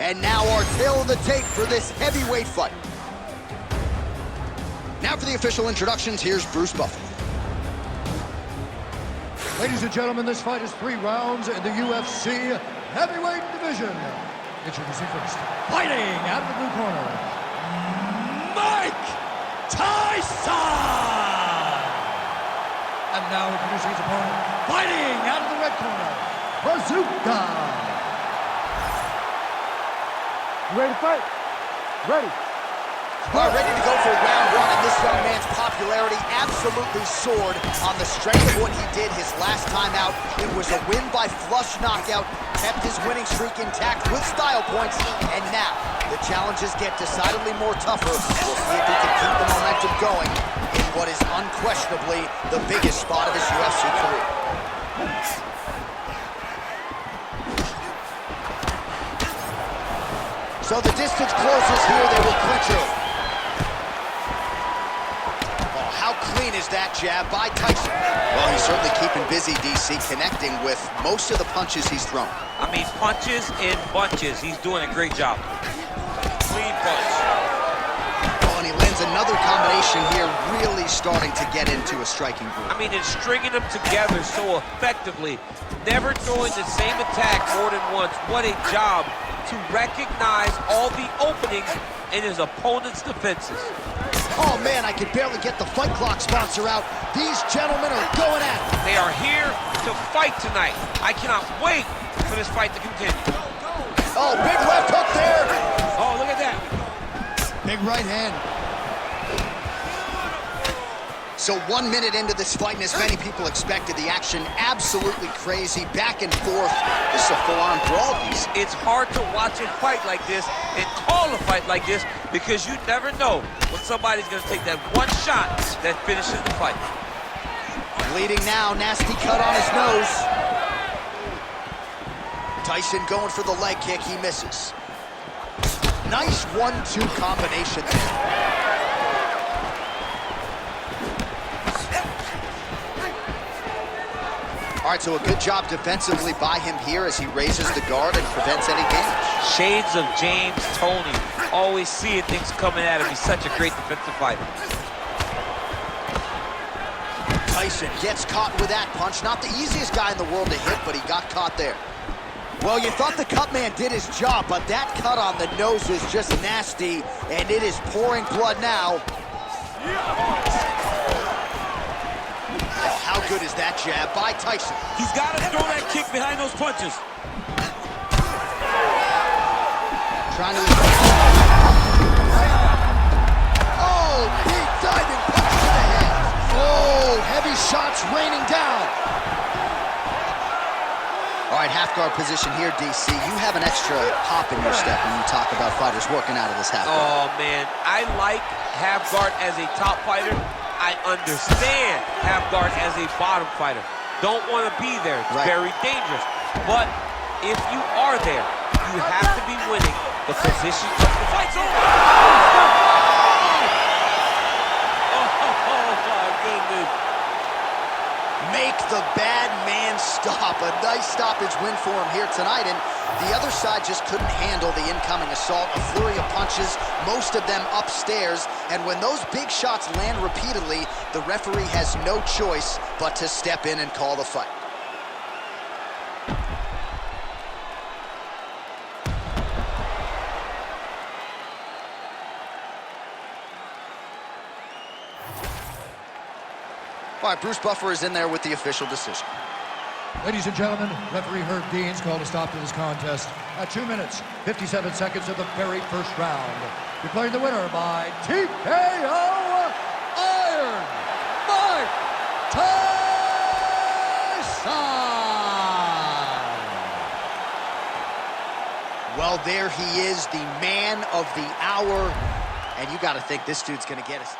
And now our tail of the tape for this heavyweight fight. Now for the official introductions, here's Bruce Buffer. Ladies and gentlemen, this fight is 3 rounds in the UFC heavyweight division. Introducing first, fighting out of the blue corner, Mike Tyson! And now introducing his opponent, fighting out of the red corner, Bazooka! You ready to fight? Ready. Ready to go for round 1, and this young man's popularity absolutely soared on the strength of what he did his last time out. It was a win by flush knockout, kept his winning streak intact with style points, and now the challenges get decidedly more tougher. We'll see if he can keep the momentum going in what is unquestionably the biggest spot of his UFC career. So the distance closes here, they will clinch early. Oh, how clean is that jab by Tyson? Well, he's certainly keeping busy, DC, connecting with most of the punches he's thrown. I mean, punches in bunches. He's doing a great job. Clean punch. Oh, and he lands another combination here, really starting to get into a striking groove. I mean, it's stringing them together so effectively. Never throwing the same attack more than once. What a job to recognize all the openings in his opponent's defenses. Oh man, I could barely get the Fight Clock sponsor out. These gentlemen are going at it. They are here to fight tonight. I cannot wait for this fight to continue. Oh, big left hook there. Oh, look at that. Big right hand. So 1 minute into this fight, and as many people expected, the action absolutely crazy, back and forth. This is a full-on brawl. It's hard to watch a fight like this and call a fight like this because you never know when somebody's going to take that one shot that finishes the fight. Bleeding now, nasty cut on his nose. Tyson going for the leg kick, he misses. Nice 1-2 combination there. All right, so a good job defensively by him here as he raises the guard and prevents any damage. Shades of James Toney. Always seeing things coming at him. He's such a great defensive fighter. Tyson gets caught with that punch. Not the easiest guy in the world to hit, but he got caught there. Well, you thought the cut man did his job, but that cut on the nose was just nasty, and it is pouring blood now. How good is that jab by Tyson? He's got to throw that kick behind those punches. Trying to... Oh, big diving punch to the head. Oh, heavy shots raining down. All right, half guard position here, DC. You have an extra hop in your step when you talk about fighters working out of this half guard. Oh, man. I like half guard as a top fighter. I understand half guard as a bottom fighter. Don't want to be there. It's very dangerous. But if you are there, you have to be winning the position. The fight's over. Oh, my goodness. Make the bad man stop. A nice stoppage win for him here tonight, and the other side just couldn't handle the incoming assault. A flurry of punches, most of them upstairs, and when those big shots land repeatedly, the referee has no choice but to step in and call the fight. All right, Bruce Buffer is in there with the official decision. Ladies and gentlemen, referee Herb Dean's called a stop to this contest at 2 minutes, 57 seconds of the very first round. Declaring the winner by TKO Iron, Mike Tyson! Well, there he is, the man of the hour, and you got to think this dude's going to get us.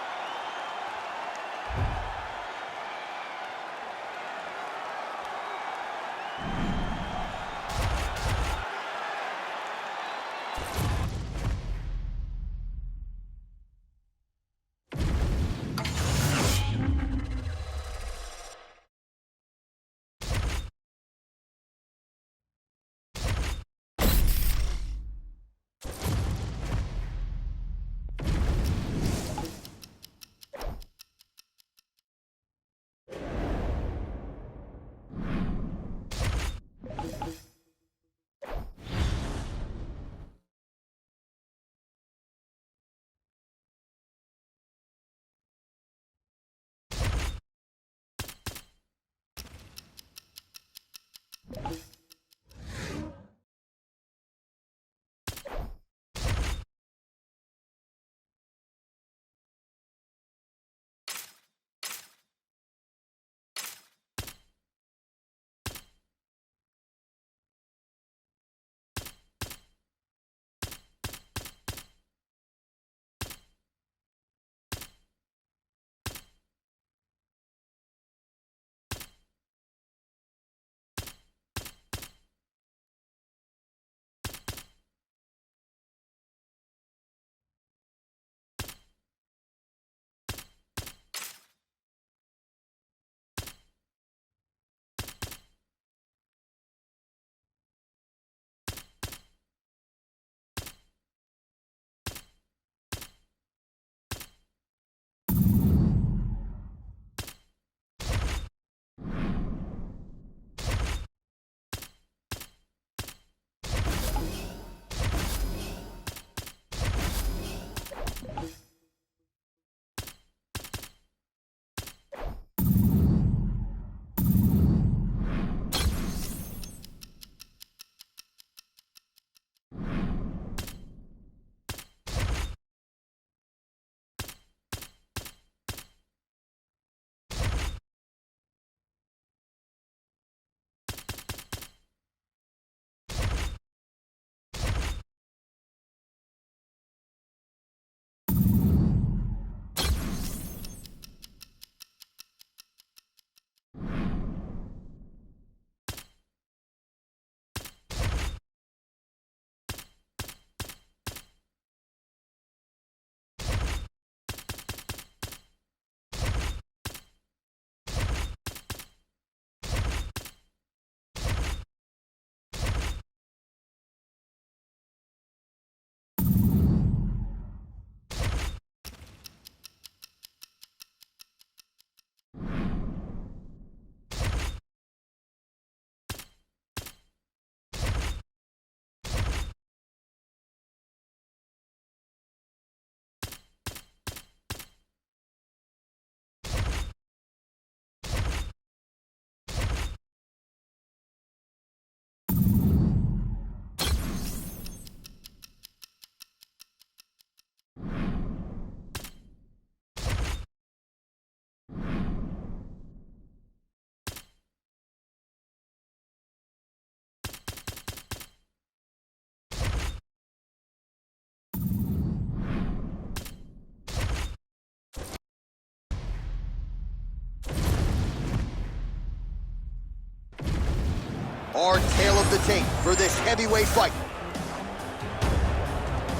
Our tale of the tape for this heavyweight fight.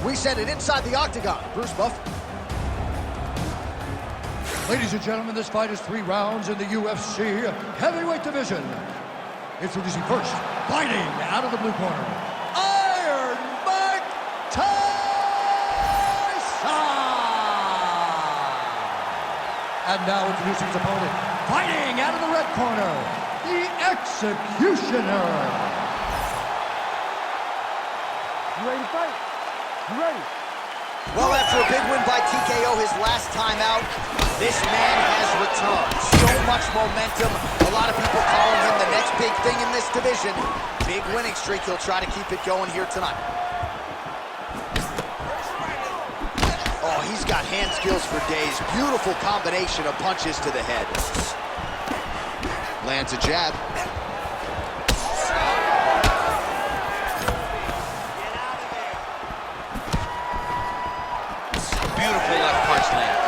We send it inside the octagon. Bruce Buff. Ladies and gentlemen, this fight is 3 rounds in the UFC heavyweight division. Introducing first, fighting out of the blue corner, Iron Mike Tyson! And now introducing his opponent, fighting out of the red corner, the Executioner. You ready to fight? You ready? Well, after a big win by TKO his last time out, this man has returned. So much momentum. A lot of people calling him the next big thing in this division. Big winning streak. He'll try to keep it going here tonight. Oh, he's got hand skills for days. Beautiful combination of punches to the head. Lands a jab. Beautiful left punch lands.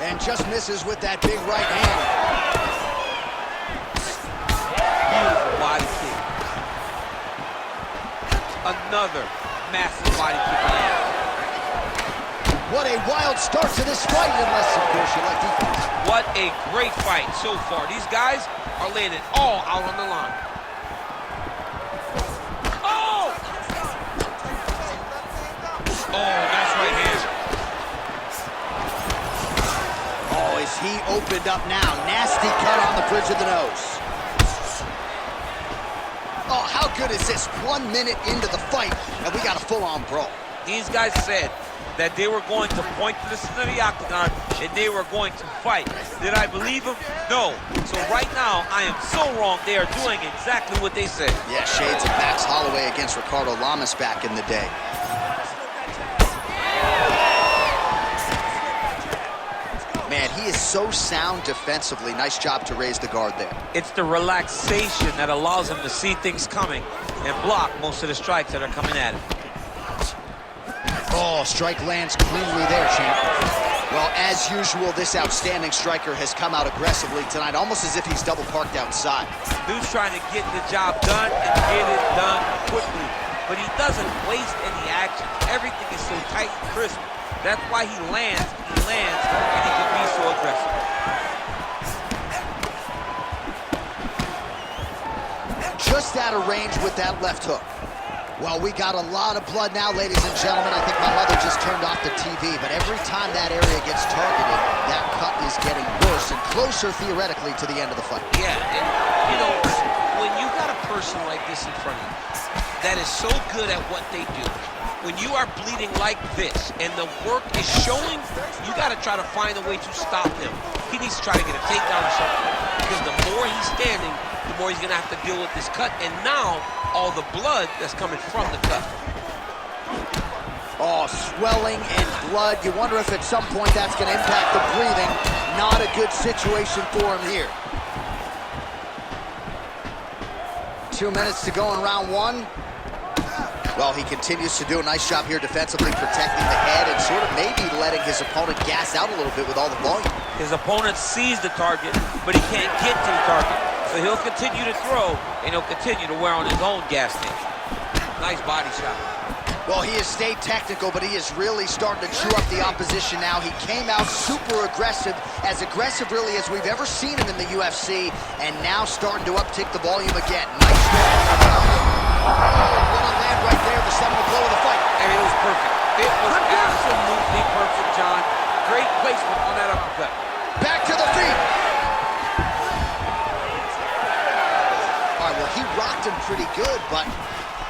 And just misses with that big right hand. Beautiful body kick. Another massive body kick lands. What a wild start to this fight, unless, of course, you like defense. What a great fight so far. These guys are laying it all out on the line. Oh! Oh, nice right hand. Oh, is he opened up now? Nasty cut on the bridge of the nose. Oh, how good is this? 1 minute into the fight, and we got a full-on brawl. These guys said that they were going to point to the center of the octagon and they were going to fight. Did I believe them? No. So right now, I am so wrong. They are doing exactly what they said. Yeah, shades of Max Holloway against Ricardo Lamas back in the day. Man, he is so sound defensively. Nice job to raise the guard there. It's the relaxation that allows him to see things coming and block most of the strikes that are coming at him. Oh, strike lands cleanly there, champ. Well, as usual, this outstanding striker has come out aggressively tonight, almost as if he's double parked outside. Dude's trying to get the job done and get it done quickly, but he doesn't waste any action. Everything is so tight and crisp. That's why he lands, and he can be so aggressive. Just out of range with that left hook. Well, we got a lot of blood now, ladies and gentlemen. I think my mother just turned off the TV, but every time that area gets targeted, that cut is getting worse and closer, theoretically, to the end of the fight. Yeah, and, you know, when you got a person like this in front of you that is so good at what they do, when you are bleeding like this and the work is showing, you got to try to find a way to stop him. He needs to try to get a takedown or something, because the more he's standing, the more he's going to have to deal with this cut, and now all the blood that's coming from the cut. Oh, swelling and blood. You wonder if at some point that's going to impact the breathing. Not a good situation for him here. 2 minutes to go in round 1. Well, he continues to do a nice job here defensively, protecting the head and sort of maybe letting his opponent gas out a little bit with all the volume. His opponent sees the target, but he can't get to the target. So he'll continue to throw, and he'll continue to wear on his own gas tank. Nice body shot. Well, he has stayed technical, but he is really starting to chew up the opposition now. He came out super aggressive as really as we've ever seen him in the UFC, and now starting to uptick the volume again. Nice what a land right there, the seminal blow of the fight. And it was perfect. It was absolutely perfect, John. Great placement on that uppercut. Back to the feet. All right, well, he rocked him pretty good, but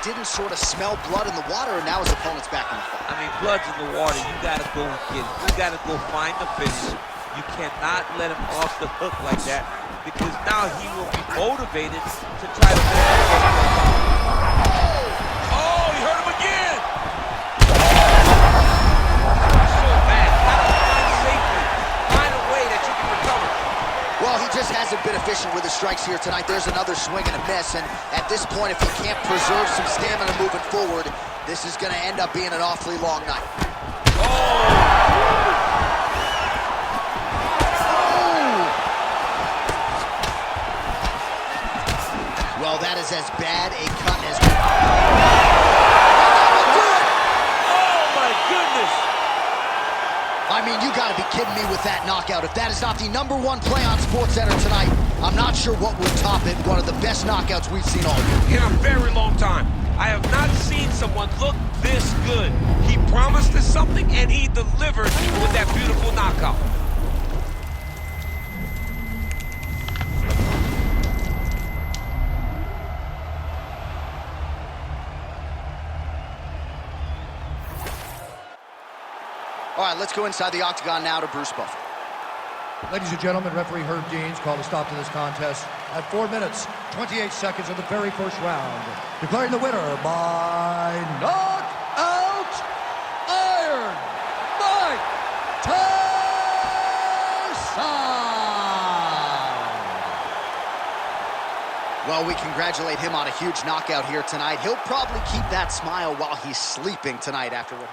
didn't sort of smell blood in the water, and now his opponent's back in the fight. I mean, blood's in the water. You got to go get it. You got to go find the finish. You cannot let him off the hook like that, because now he will be motivated to try to get it. Oh, he hurt him again! So bad. How to find safety. Find a way that you can recover. Well, he just hasn't been efficient with his strikes here tonight. There's another swing and a miss, and at this point, if he can't preserve some stamina moving forward, this is going to end up being an awfully long night. Oh, that is as bad a cut as... Oh, my goodness. I mean, you gotta be kidding me with that knockout. If that is not the #1 play on SportsCenter tonight, I'm not sure what would top it. One of the best knockouts we've seen all year. In a very long time. I have not seen someone look this good. He promised us something, and he delivered with that beautiful knockout. All right, let's go inside the octagon now to Bruce Buffer. Ladies and gentlemen, referee Herb Deans called a stop to this contest at 4 minutes, 28 seconds of the very first round, declaring the winner by knockout, Iron Mike Tyson! Well, we congratulate him on a huge knockout here tonight. He'll probably keep that smile while he's sleeping tonight afterward.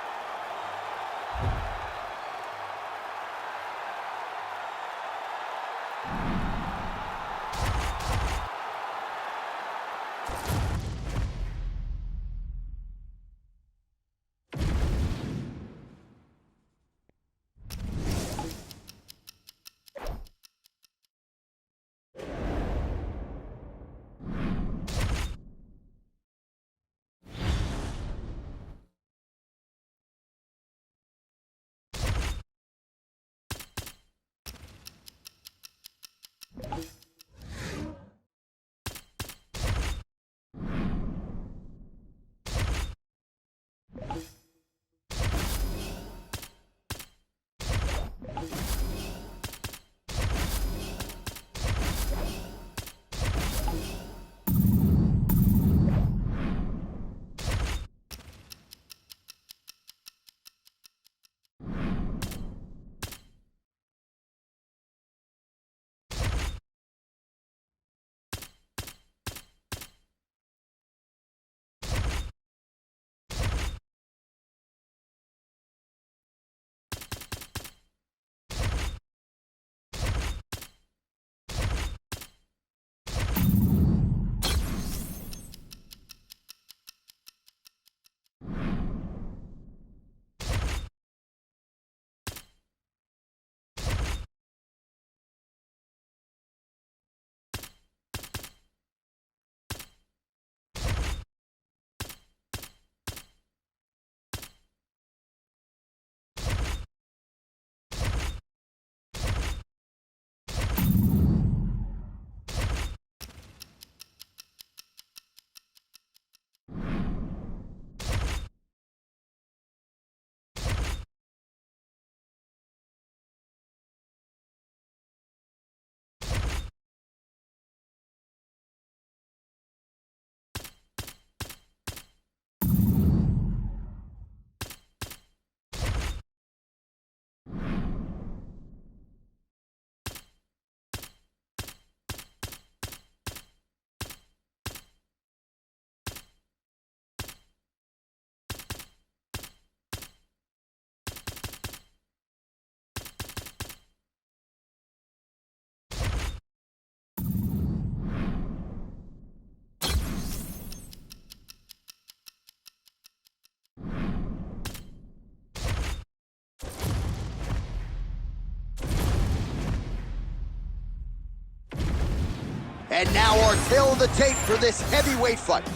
And now our tail of the tape for this heavyweight fight.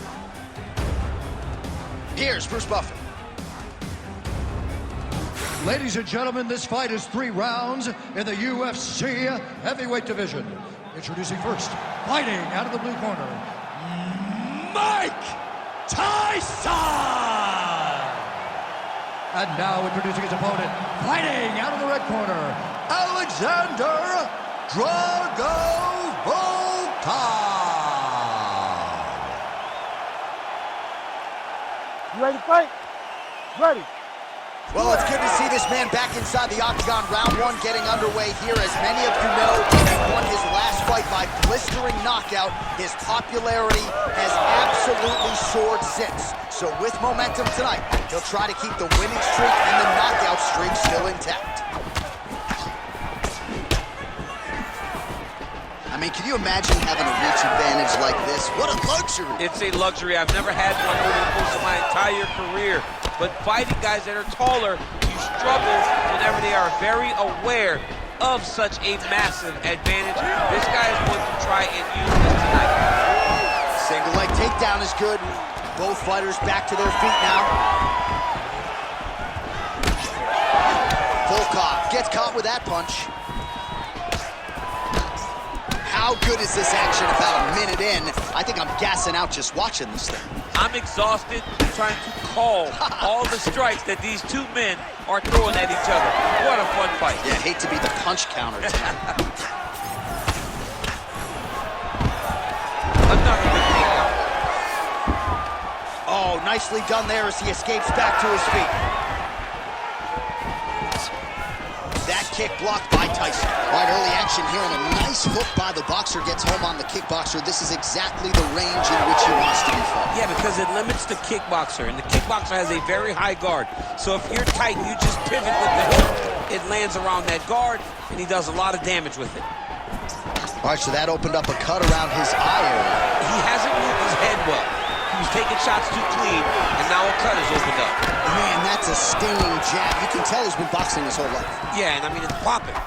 Here's Bruce Buffer. Ladies and gentlemen, this fight is 3 rounds in the UFC heavyweight division. Introducing first, fighting out of the blue corner, Mike Tyson! And now introducing his opponent, fighting out of the red corner, Alexander Drago. You ready to fight? Ready. Well, it's good to see this man back inside the octagon. Round 1 getting underway here. As many of you know, he won his last fight by blistering knockout. His popularity has absolutely soared since. So with momentum tonight, he'll try to keep the winning streak and the knockout streak still intact. I mean, can you imagine having a reach advantage like this? What a luxury. It's a luxury. I've never had one over the course of my entire career. But fighting guys that are taller, you struggle whenever they are very aware of such a massive advantage. This guy is going to try and use this tonight. Single leg takedown is good. Both fighters back to their feet now. Volkov gets caught with that punch. How good is this action about a minute in? I think I'm gassing out just watching this thing. I'm exhausted trying to call all the strikes that these two men are throwing at each other. What a fun fight. Yeah, hate to be the punch counter tonight. Another good takedown. Oh, nicely done there as he escapes back to his feet. That kick blocked by Tyson. Right, early action here, and a nice hook by the boxer gets home on the kickboxer. This is exactly the range in which he wants to be fought. Yeah, because it limits the kickboxer, and the kickboxer has a very high guard. So if you're tight, you just pivot with the hook. It lands around that guard, and he does a lot of damage with it. All right, so that opened up a cut around his eye area. He hasn't moved his head well. He was taking shots too clean, and now a cut has opened up. Man, that's a stinging jab. You can tell he's been boxing his whole life. Yeah, and I mean, it's popping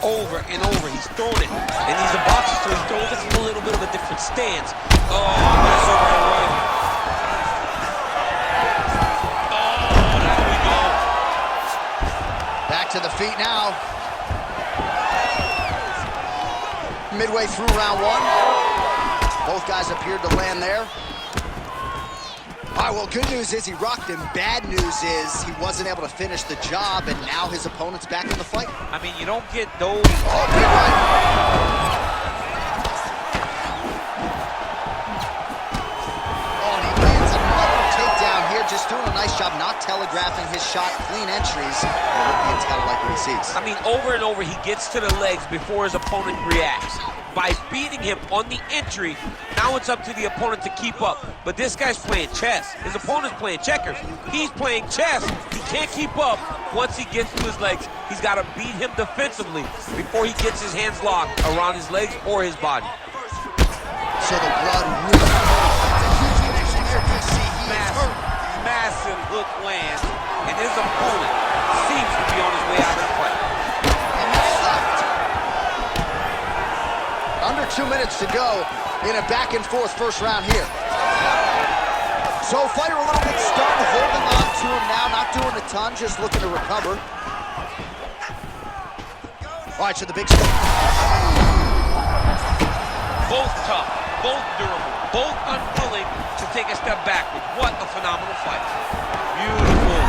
over and over. He's throwing it, and he's a boxer, so he throws it from a little bit of a different stance. Oh, that's over and right. Oh, there we go. Back to the feet now. Midway through round one. Both guys appeared to land there. All right, well, good news is he rocked him. Bad news is he wasn't able to finish the job, and now his opponent's back in the fight. I mean, you don't get those. Oh, big right. Oh, and he lands another takedown here, just doing a nice job not telegraphing his shot. Clean entries. Olympians gotta like what he sees. I mean, over and over, he gets to the legs before his opponent reacts. By beating him on the entry, now it's up to the opponent to keep up. But this guy's playing chess. His opponent's playing checkers. He's playing chess. He can't keep up. Once he gets to his legs, he's got to beat him defensively before he gets his hands locked around his legs or his body. So the blood really... That's a huge connection here, DC. He is hurt. Massive hook lands, and his opponent seems to be on his way out of the fight. Under 2 minutes to go in a back-and-forth first round here. So fighter a little bit stunned, holding on to him now, not doing a ton, just looking to recover. All right, so the big... Both tough, both durable, both unwilling to take a step backward. What a phenomenal fight. Beautiful.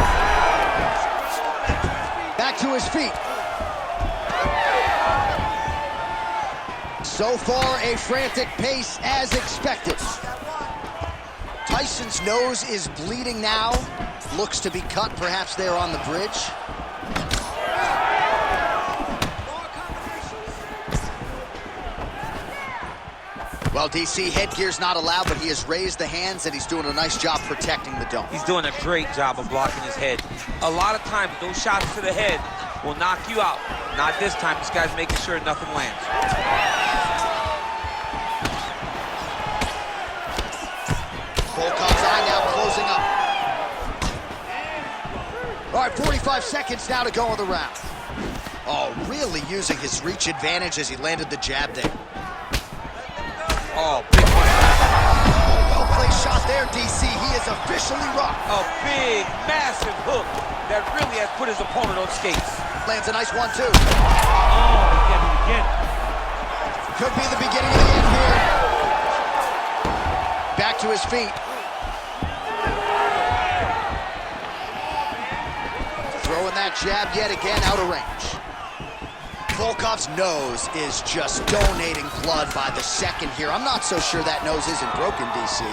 Back to his feet. So far, a frantic pace as expected. Tyson's nose is bleeding now. Looks to be cut, perhaps there on the bridge. Well, DC, headgear's not allowed, but he has raised the hands, and he's doing a nice job protecting the dome. He's doing a great job of blocking his head. A lot of times, those shots to the head will knock you out. Not this time. This guy's making sure nothing lands. Volkov's eye now closing up. All right, 45 seconds now to go in the round. Oh, really using his reach advantage as he landed the jab there. Oh, big one. Well-placed shot there, DC. He is officially rocked. A big, massive hook that really has put his opponent on skates. Lands a nice one, too. Oh, again. Could be the beginning of the end here. Back to his feet. Throwing that jab yet again out of range. Volkov's nose is just donating blood by the second here. I'm not so sure that nose isn't broken, DC.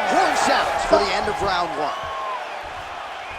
Horn sounds for the end of round one.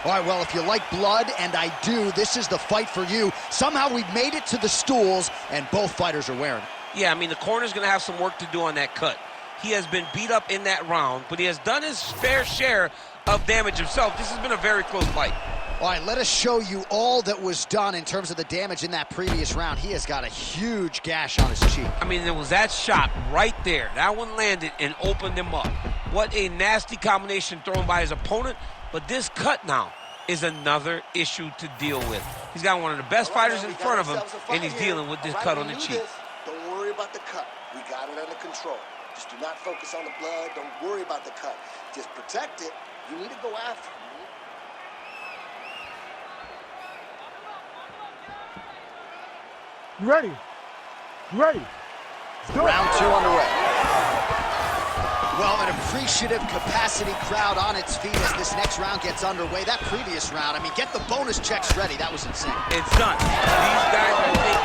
All right, well, if you like blood, and I do, this is the fight for you. Somehow we've made it to the stools, and both fighters are wearing it. Yeah, I mean, the corner's going to have some work to do on that cut. He has been beat up in that round, but he has done his fair share of damage himself. This has been a very close fight. All right, let us show you all that was done in terms of the damage in that previous round. He has got a huge gash on his cheek. I mean, there was that shot right there. That one landed and opened him up. What a nasty combination thrown by his opponent. But this cut now is another issue to deal with. He's got one of the best fighters in front of him, and he's dealing with this cut on the cheek. Don't worry about the cut. We got it under control. Just do not focus on the blood. Don't worry about the cut. Just protect it. You need to go after it. You ready? You ready? Round 2 underway. Well, an appreciative capacity crowd on its feet as this next round gets underway. That previous round, I mean, get the bonus checks ready. That was insane. It's done. These guys are taking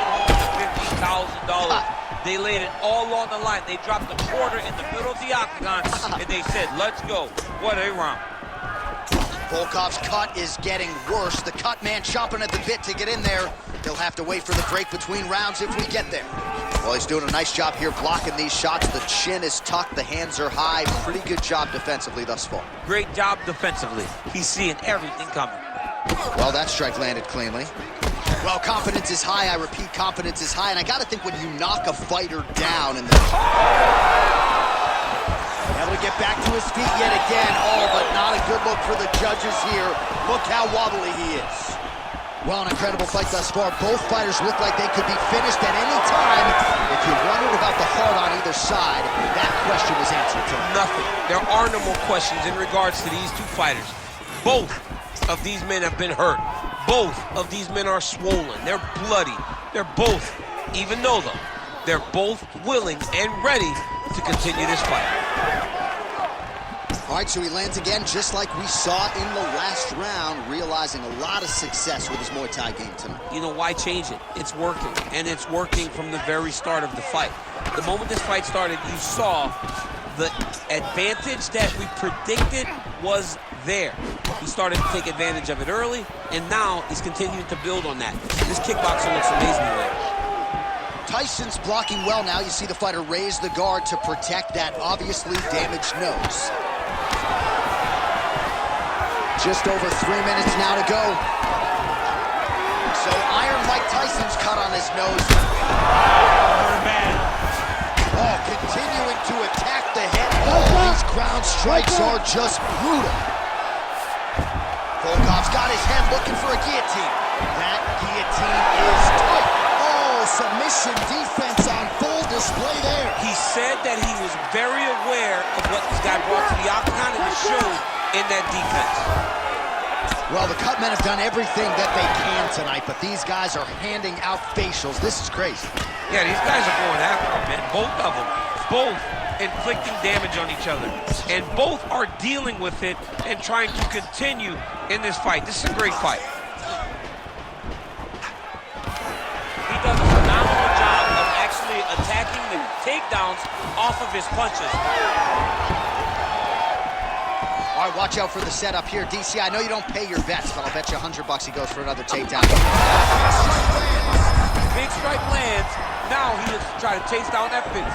home $50,000. They laid it all on the line. They dropped a quarter in the middle of the octagon, and they said, let's go. What a round. Volkov's cut is getting worse. The cut man chomping at the bit to get in there. He'll have to wait for the break between rounds if we get there. Well, he's doing a nice job here blocking these shots. The chin is tucked, the hands are high. Pretty good job defensively thus far. Great job defensively. He's seeing everything coming. Well, that strike landed cleanly. Well, confidence is high. I repeat, confidence is high. And I got to think when you knock a fighter down and able to get back to his feet yet again. Oh, but not a good look for the judges here. Look how wobbly he is. Well, an incredible fight thus far. Both fighters look like they could be finished at any time. If you wondered about the heart on either side, that question was answered tonight. Nothing. There are no more questions in regards to these two fighters. Both of these men have been hurt. Both of these men are swollen. They're bloody. They're both, even though they're both willing and ready to continue this fight. All right, so he lands again just like we saw in the last round, realizing a lot of success with his Muay Thai game tonight. You know, why change it? It's working, and it's working from the very start of the fight. The moment this fight started, you saw the advantage that we predicted was there. He started to take advantage of it early, and now he's continuing to build on that. This kickboxer looks amazing today. Tyson's blocking well now. You see the fighter raise the guard to protect that obviously damaged nose. Just over 3 minutes now to go. So Iron Mike Tyson's cut on his nose. Oh, continuing to attack the head. All these ground strikes are just brutal. Volkov's got his head looking for a guillotine. That guillotine is tight. Oh, submission defense on full display there. He said that he was very aware of what this guy brought to the octagon, and it showed in that defense. Well, the cut men have done everything that they can tonight, but these guys are handing out facials. This is crazy. Yeah, these guys are going after him, man. Both of them. Both inflicting damage on each other. And both are dealing with it and trying to continue in this fight. This is a great fight. He does a phenomenal job of actually attacking the takedowns off of his punches. All right, watch out for the setup here. DC, I know you don't pay your bets, but I'll bet you $100 he goes for another takedown. Big strike lands. Now he is trying to chase down that finish.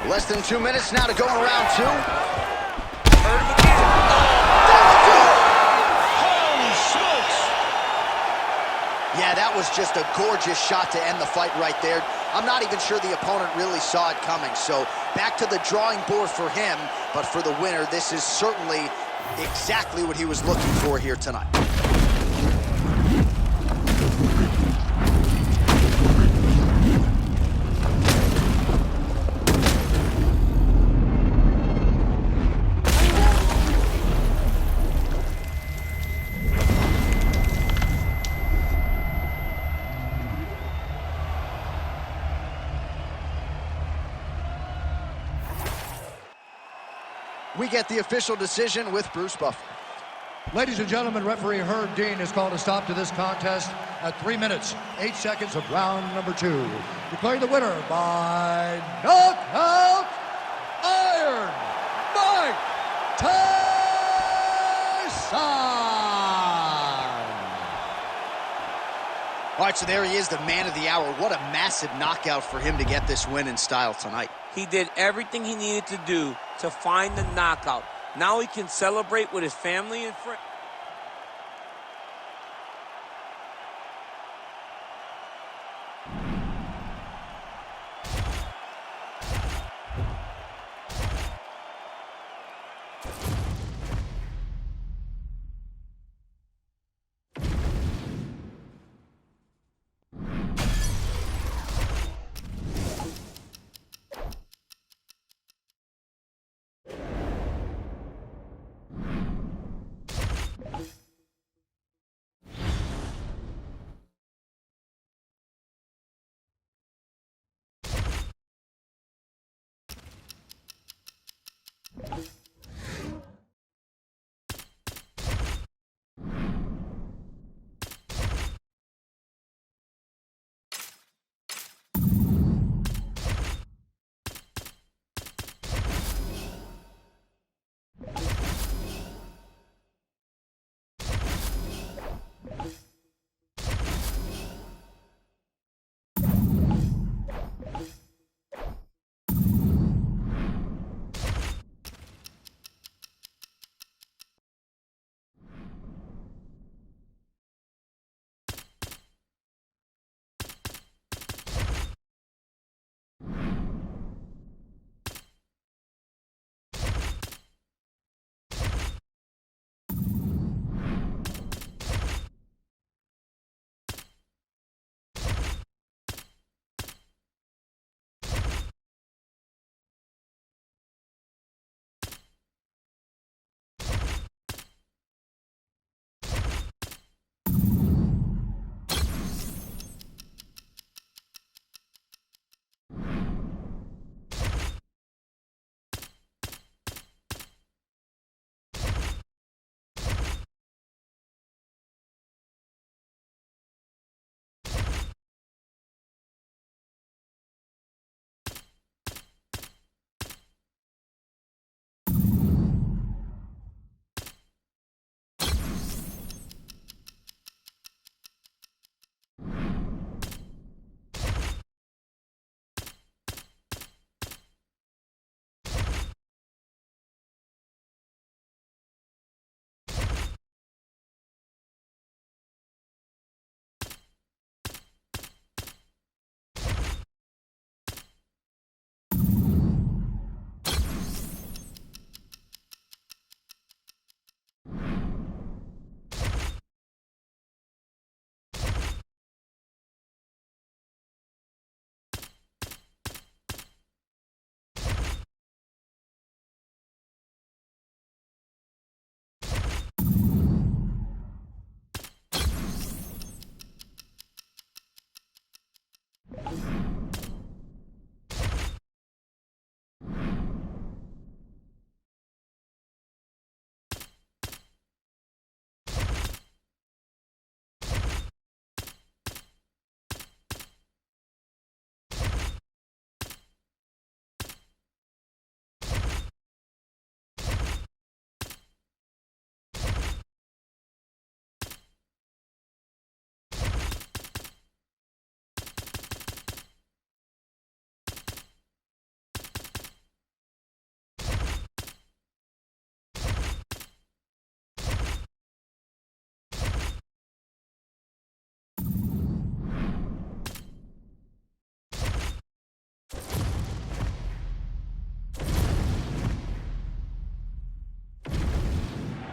Less than 2 minutes now to go in round 2. Heard him again. Holy smokes! Yeah, that was just a gorgeous shot to end the fight right there. I'm not even sure the opponent really saw it coming. So back to the drawing board for him, but for the winner, this is certainly exactly what he was looking for here tonight. We get the official decision with Bruce Buffer. Ladies and gentlemen, referee Herb Dean has called a stop to this contest at 3 minutes, 8 seconds of round number 2. Declaring the winner by knockout, Iron Mike Tyson! All right, so there he is, the man of the hour. What a massive knockout for him to get this win in style tonight. He did everything he needed to do to find the knockout. Now he can celebrate with his family and friends.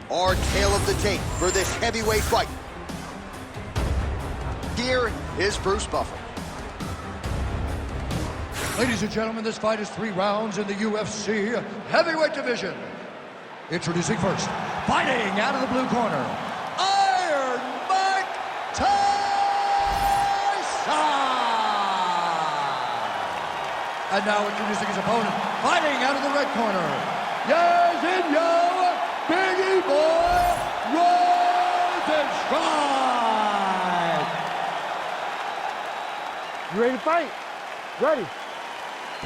Our tale of the tape for this heavyweight fight. Here is Bruce Buffer. Ladies and gentlemen, this fight is 3 rounds in the UFC heavyweight division. Introducing first, fighting out of the blue corner, Iron Mike Tyson! And now introducing his opponent, fighting out of the red corner, yes and yo, Biggie Boy, Rosenstrike! You ready to fight? Ready.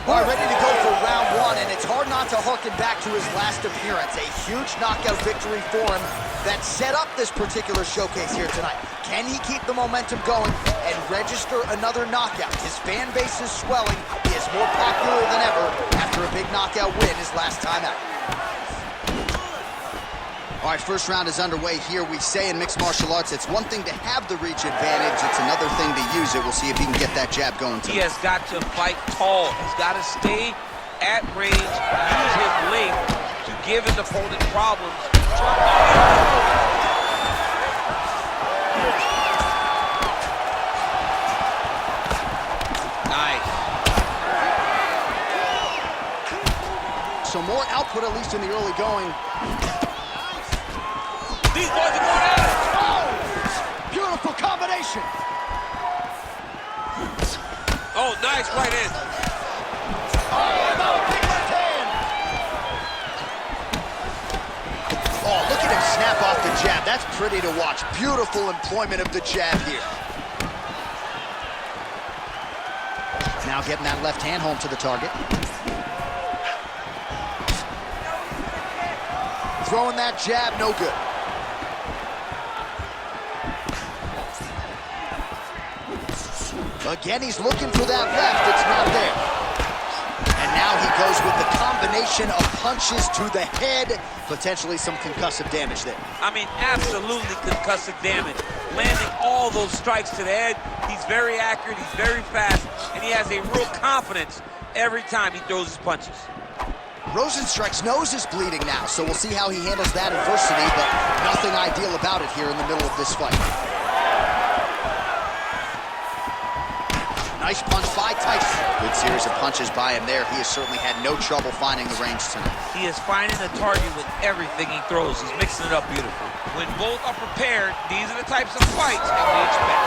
All right, ready to go for round 1, and it's hard not to harken back to his last appearance. A huge knockout victory for him that set up this particular showcase here tonight. Can he keep the momentum going and register another knockout. His fan base is swelling. He is more popular than ever after a big knockout win his last time out. All right, first round is underway here. We say in mixed martial arts, it's one thing to have the reach advantage. It's another thing to use it. We'll see if he can get that jab going tonight. He has got to fight tall. He's got to stay at range, use his length to give his opponent problems. Nice. So more output, at least in the early going. These boys are going at it. Oh, beautiful combination. Oh, nice right hand. Oh, no, big left hand. Oh, look at him snap off the jab. That's pretty to watch. Beautiful employment of the jab here. Now getting that left hand home to the target. Throwing that jab, no good. Again, he's looking for that left. It's not there. And now he goes with the combination of punches to the head. Potentially some concussive damage there. I mean, absolutely concussive damage. Landing all those strikes to the head. He's very accurate, he's very fast, and he has a real confidence every time he throws his punches. Rosenstruck's nose is bleeding now, so we'll see how he handles that adversity, but nothing ideal about it here in the middle of this fight. Nice punch by Tyson. Good series of punches by him there. He has certainly had no trouble finding the range tonight. He is finding the target with everything he throws. He's mixing it up beautifully. When both are prepared, these are the types of fights that we expect.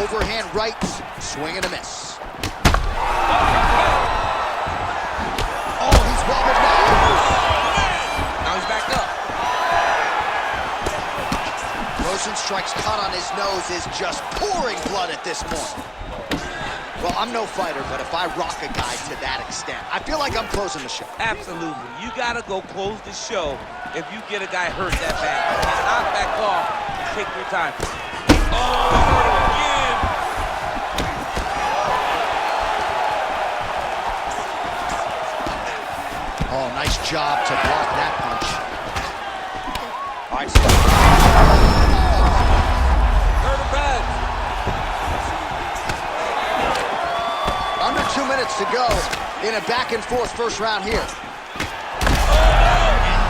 Overhand right, swing and a miss. Oh, he's wobbled now. Now he's back up. Rosenstruck's cut on his nose is just pouring blood at this point. Well, I'm no fighter, but if I rock a guy to that extent, I feel like I'm closing the show. Absolutely. You got to go close the show if you get a guy hurt that bad. You cannot back off and take your time. Oh, again. Oh, nice job to block that punch. All right, Hurt him bad. Under 2 minutes to go in a back-and-forth first round here. And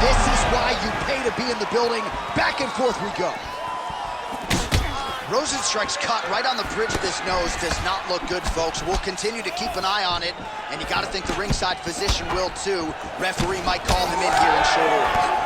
this is why you pay to be in the building. Back and forth we go. Rosenstruck's cut right on the bridge of his nose does not look good, folks. We'll continue to keep an eye on it, and you got to think the ringside physician will too. Referee might call him in here in short order.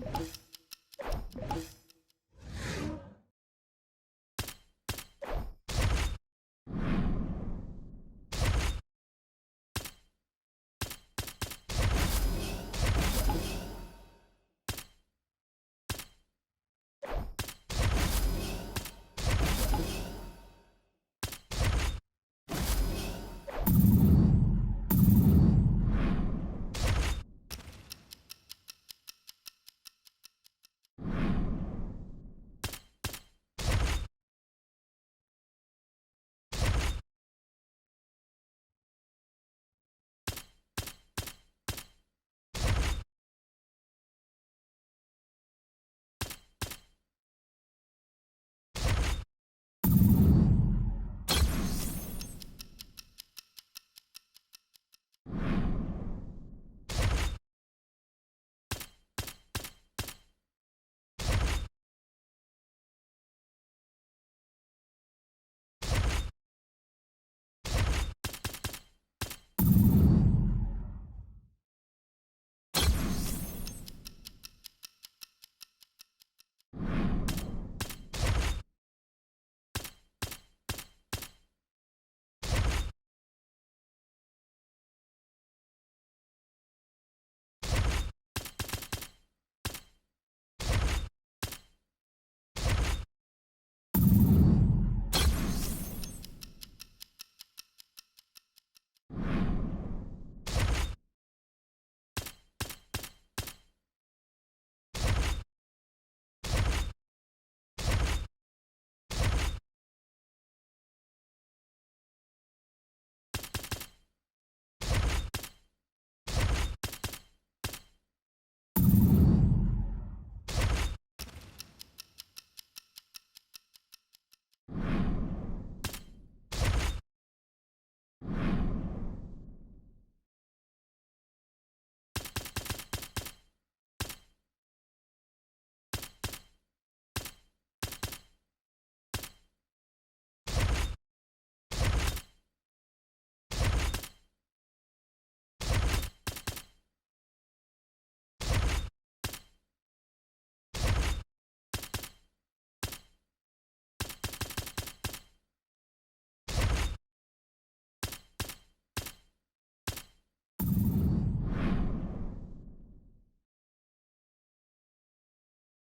it.